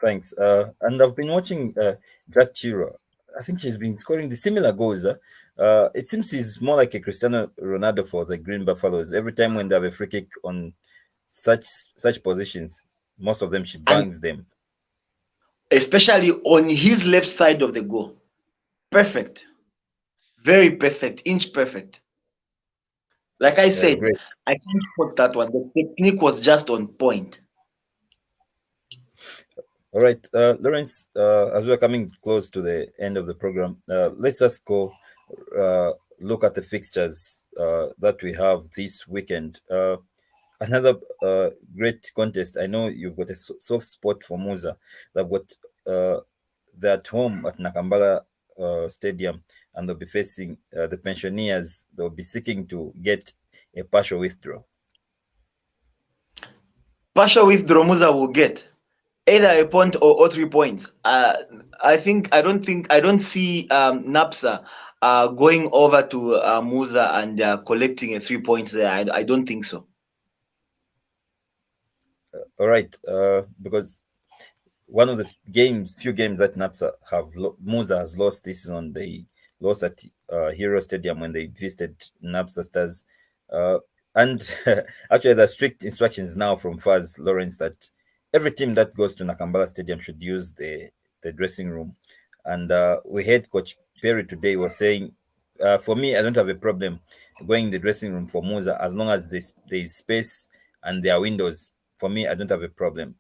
Speaker 1: Thanks. And I've been watching Jack Chiro. I think she's been scoring the similar goals. It seems he's more like a Cristiano Ronaldo for the Green Buffaloes. Every time when they have a free kick on such positions, most of them she
Speaker 2: And
Speaker 1: bangs them.
Speaker 2: especially on his left side of the goal, perfect, very perfect, inch perfect. Like I said,
Speaker 1: Great.
Speaker 2: I can't quote that one. The technique was just on point.
Speaker 1: All right, Lawrence. As we're coming close to the end of the program, let's just go look at the fixtures that we have this weekend. Another great contest. I know you've got a soft spot for Musa. They've got they're at home at Nakambala Stadium, and they'll be facing the pensioners. They'll be seeking to get a partial withdrawal.
Speaker 2: Partial withdrawal Musa will get either a point or 3 points. I don't see Napsa going over to Musa and collecting a 3 points there. I don't think so.
Speaker 1: All right, because one of the few games that Napsa have Musa has lost this season. They lost at Hero Stadium when they visited Napsa Stars, and actually there are strict instructions now from Faz Lawrence that every team that goes to Nakambala Stadium should use the dressing room. And we heard Coach Perry today was saying, for me, I don't have a problem going in the dressing room for Musa as long as there is space and there are windows. For me, I don't have a problem.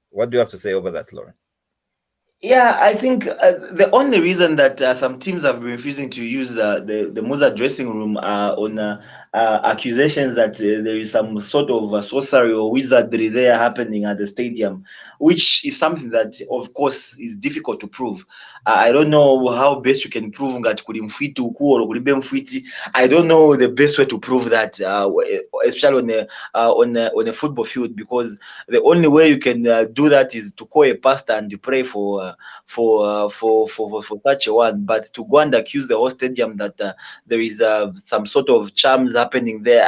Speaker 1: What do you have to say over that, Lauren?
Speaker 2: Yeah, I think the only reason that some teams have been refusing to use the Musa dressing room on accusations that there is some sort of sorcery or wizardry there happening at the stadium, which is something that, of course, is difficult to prove. I don't know how best you can prove that kulimfiti uku or kulibe mfiti. I don't know the best way to prove that, especially on a football field, because the only way you can do that is to call a pastor and pray for such a one. But to go and accuse the whole stadium that there is some sort of charms happening there,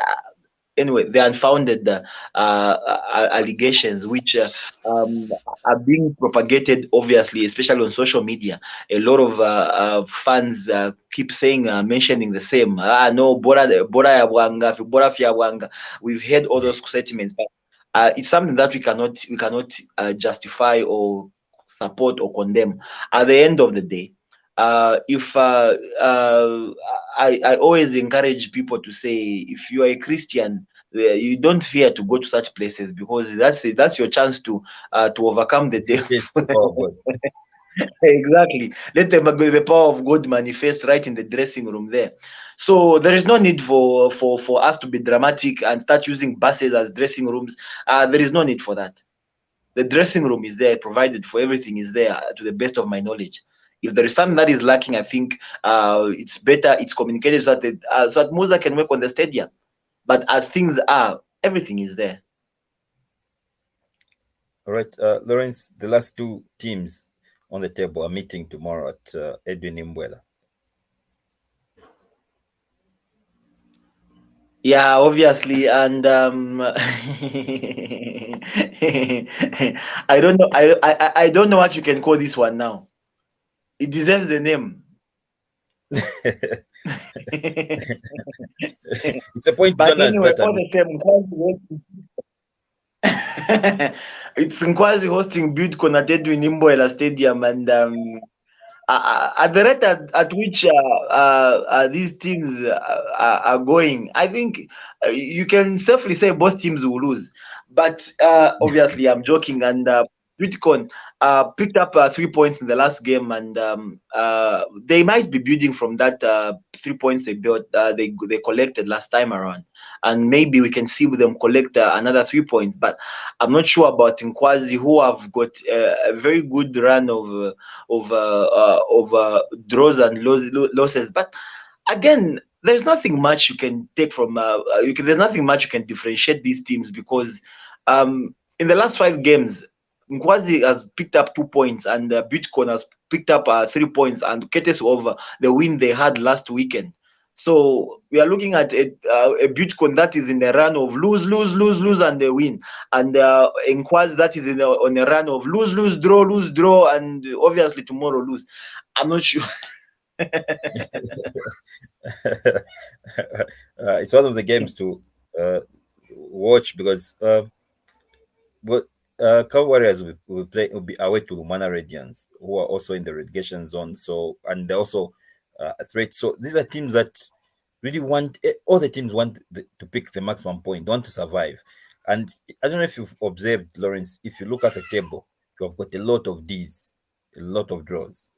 Speaker 2: anyway, the unfounded allegations which are being propagated, obviously, especially on social media. A lot of fans keep saying, mentioning the same. No, bora ya Bwanga, bora fya Bwanga. We've heard all those statements, but it's something that we cannot justify or support or condemn. At the end of the day, if I always encourage people to say, if you are a Christian, you don't fear to go to such places, because that's your chance to overcome the devil.
Speaker 1: Yes, the power of God.
Speaker 2: Exactly. Let the power of God manifest right in the dressing room there. So there is no need for us to be dramatic and start using buses as dressing rooms. There is no need for that. The dressing room is there, provided for, everything is there, to the best of my knowledge. If there is something that is lacking, I think it's better it's communicated so that Musa can work on the stadium. But as things are, everything is there.
Speaker 1: All right, Lawrence, the last two teams on the table are meeting tomorrow at Edwin Imbwela.
Speaker 2: Yeah, obviously, and I don't know. I don't know what you can call this one now. It deserves a name.
Speaker 1: It's a point,
Speaker 2: But
Speaker 1: Jonas,
Speaker 2: anyway,
Speaker 1: that
Speaker 2: all the same, it's Nkwazi hosting Bidco at Edwin Imbwela Stadium, and at the rate at which these teams are going, I think you can safely say both teams will lose. But obviously, I'm joking, and Bitcoin picked up 3 points in the last game, and they might be building from that 3 points they built. They collected last time around, and maybe we can see them collect another 3 points. But I'm not sure about Nkwazi, who have got a very good run of draws and losses. But again, there's nothing much you can take from. There's nothing much you can differentiate these teams, because in the last 5 games, Nkwazi has picked up 2 points, and Bitcoin has picked up 3 points, and courtesy of the win they had last weekend. So we are looking at a Bitcoin that is in a run of lose, lose, lose, lose, and they win, and Nkwazi that is on a run of lose, draw, and obviously tomorrow lose. I'm not sure.
Speaker 1: It's one of the games to watch, because but Cow Warriors will be away to Mana Radiants, who are also in the relegation zone. So, and they're also a threat. So these are teams that really want, all the teams want to pick the maximum point, want to survive. And I don't know if you've observed, Lawrence, if you look at the table, you have got a lot of these, a lot of draws.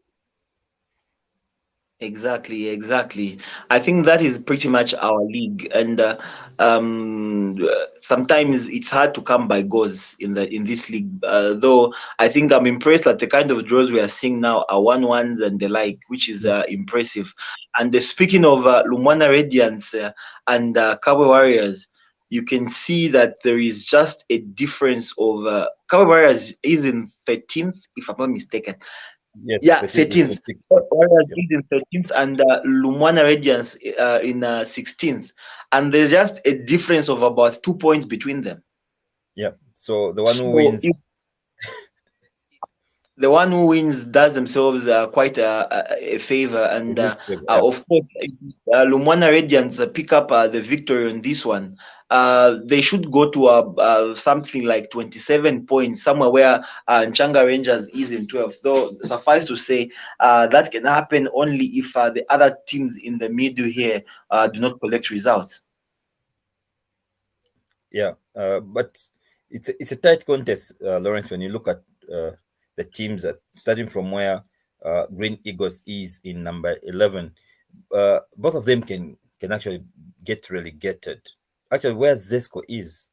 Speaker 2: Exactly. I think that is pretty much our league, and sometimes it's hard to come by goals in this league. Though I think I'm impressed at the kind of draws we are seeing now are 1-1s and the like, which is impressive. And speaking of Lumwana Radiants and Cowboy Warriors, you can see that there is just a difference of Cowboy Warriors is in 13th, if I'm not mistaken.
Speaker 1: Yes,
Speaker 2: Yeah,
Speaker 1: 13th.
Speaker 2: 13th. Warriors is in 13th, and Lumwana Radiance in 16th. And there's just a difference of about 2 points between them.
Speaker 1: Yeah. So the one who
Speaker 2: So
Speaker 1: wins,
Speaker 2: the one who wins does themselves quite a favor. And of course, if, Lumwana Radiance pick up the victory on this one, they should go to something like 27 points, somewhere where Nchanga Rangers is in 12th. So suffice to say, that can happen only if the other teams in the middle here do not collect results.
Speaker 1: yeah. But it's a tight contest, Lawrence. When you look at the teams, starting from where Green Eagles is in number 11, both of them can actually get relegated. Actually, where Zesco is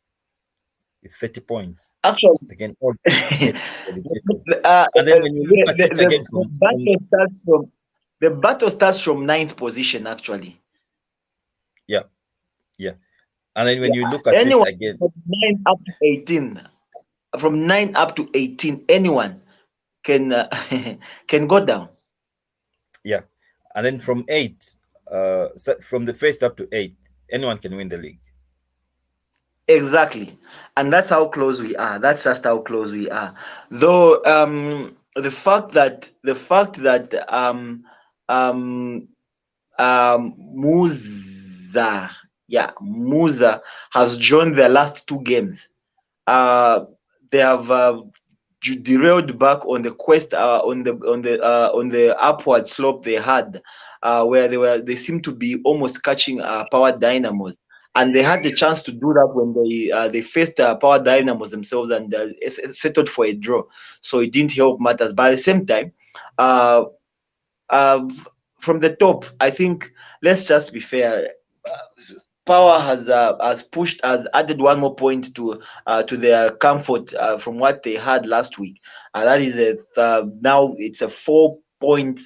Speaker 1: 30 points.
Speaker 2: Actually,
Speaker 1: They can all get relegated. And then when you look at it again
Speaker 2: the battle starts from 9th position, actually.
Speaker 1: Yeah. And then when you look at
Speaker 2: anyone
Speaker 1: it again,
Speaker 2: from 9 up to 18, from 9 up to 18, anyone can can go down.
Speaker 1: yeah. And then from 8, from the first up to 8, anyone can win the league.
Speaker 2: Exactly, and that's how close we are. That's just how close we are. Though the fact that Musa has joined their last 2 games. They have derailed back on the quest on the upward slope they had, where they seem to be almost catching Power Dynamos, and they had the chance to do that when they faced Power Dynamos themselves, and settled for a draw. So it didn't help matters. But at the same time, uh, from the top, I think, let's just be fair. Power has added one more point to their comfort from what they had last week, and that is now it's a 4 point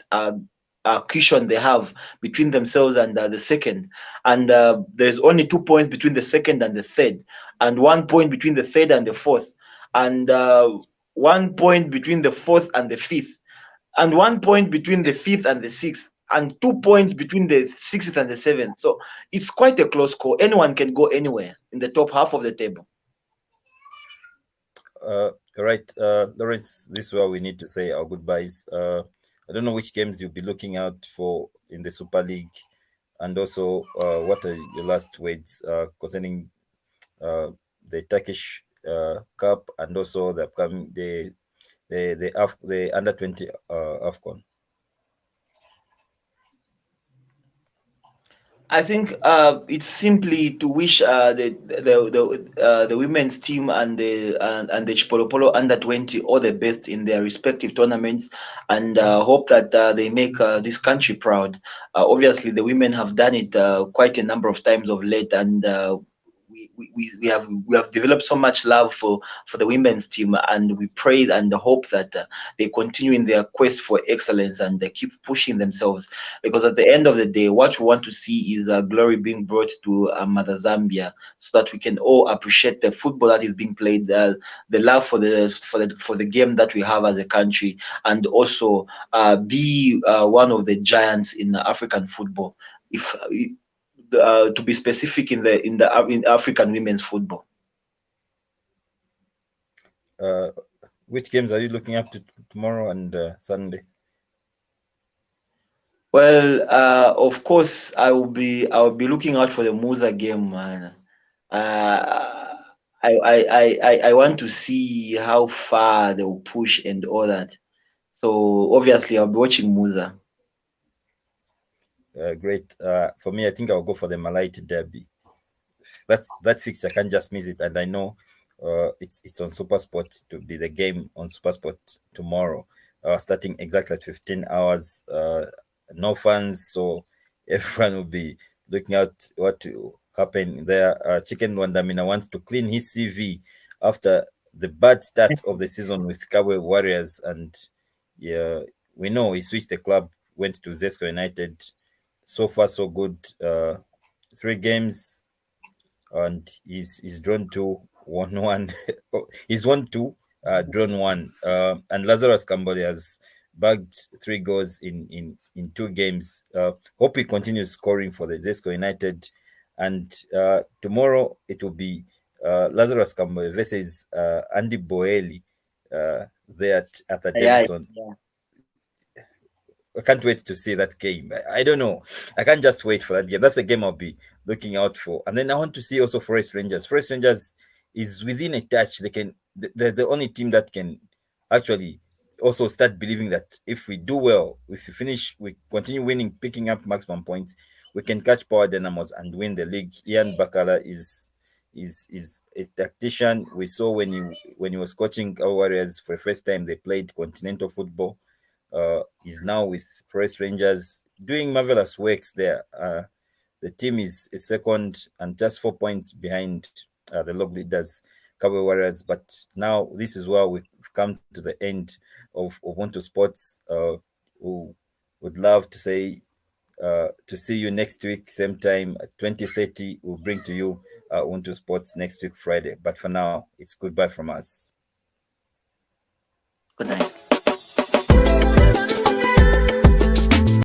Speaker 2: cushion they have between themselves and the second, and there's only 2 points between the second and the third, and 1 point between the third and the fourth, and 1 point between the fourth and the fifth, and 1 point between the fifth and the sixth, and 2 points between the sixth and the seventh. So it's quite a close call. Anyone can go anywhere in the top half of the table.
Speaker 1: Right, Lawrence, this is where we need to say our goodbyes. I don't know which games you'll be looking out for in the Super League, and also what are your last words concerning the Turkish Cup, and also the upcoming the under 20 AFCON.
Speaker 2: I think it's simply to wish the women's team and the Chipolopolo under 20 all the best in their respective tournaments, and hope that they make this country proud. Obviously, the women have done it quite a number of times of late, and we have developed so much love for the women's team, and we pray and hope that they continue in their quest for excellence, and they keep pushing themselves, because at the end of the day, what we want to see is glory being brought to Mother Zambia, so that we can all appreciate the football that is being played, the love for the game that we have as a country, and also be one of the giants in African football. If To be specific, in African women's football.
Speaker 1: Uh, which games are you looking up to tomorrow and Sunday?
Speaker 2: Well, of course, I will be looking out for the Musa game, man. I want to see how far they will push and all that. So obviously, I'll be watching Musa.
Speaker 1: Great. For me, I think I'll go for the Malaiti Derby. That fix, I can't just miss it, and I know it's on SuperSport to be the game on SuperSport tomorrow, starting exactly at 15 hours. No fans, so everyone will be looking out what to happen there. Chicken Wandamina wants to clean his CV after the bad start of the season with Kabwe Warriors, and yeah, we know he switched the club, went to Zesco United. So far, so good. 3 games, and he's drawn 2, won 1. He's won 2, drawn 1. And Lazarus Kambole has bagged 3 goals in 2 games. Hope he continues scoring for the Zesco United. And tomorrow it will be Lazarus Kambole versus Andy Boeli there at the
Speaker 2: Yeah,
Speaker 1: Davison.
Speaker 2: yeah.
Speaker 1: I can't wait to see that game. I don't know. I can't just wait for that game. That's a game I'll be looking out for. And then I want to see also Forest Rangers. Forest Rangers is within a touch. They're the only team that can actually also start believing that if we do well, if we continue winning, picking up maximum points, we can catch Power Dynamos and win the league. Ian Bakala is a tactician. We saw when he was coaching our Warriors for the first time, they played continental football. He's now with Forest Rangers doing marvelous works there. The team is second and just 4 points behind the log leaders, Kabwe Warriors. But now this is where we've come to the end of Ubuntu Sports. We would love to say to see you next week, same time at 20:30. We'll bring to you Ubuntu Sports next week, Friday. But for now, it's goodbye from us.
Speaker 2: Good night.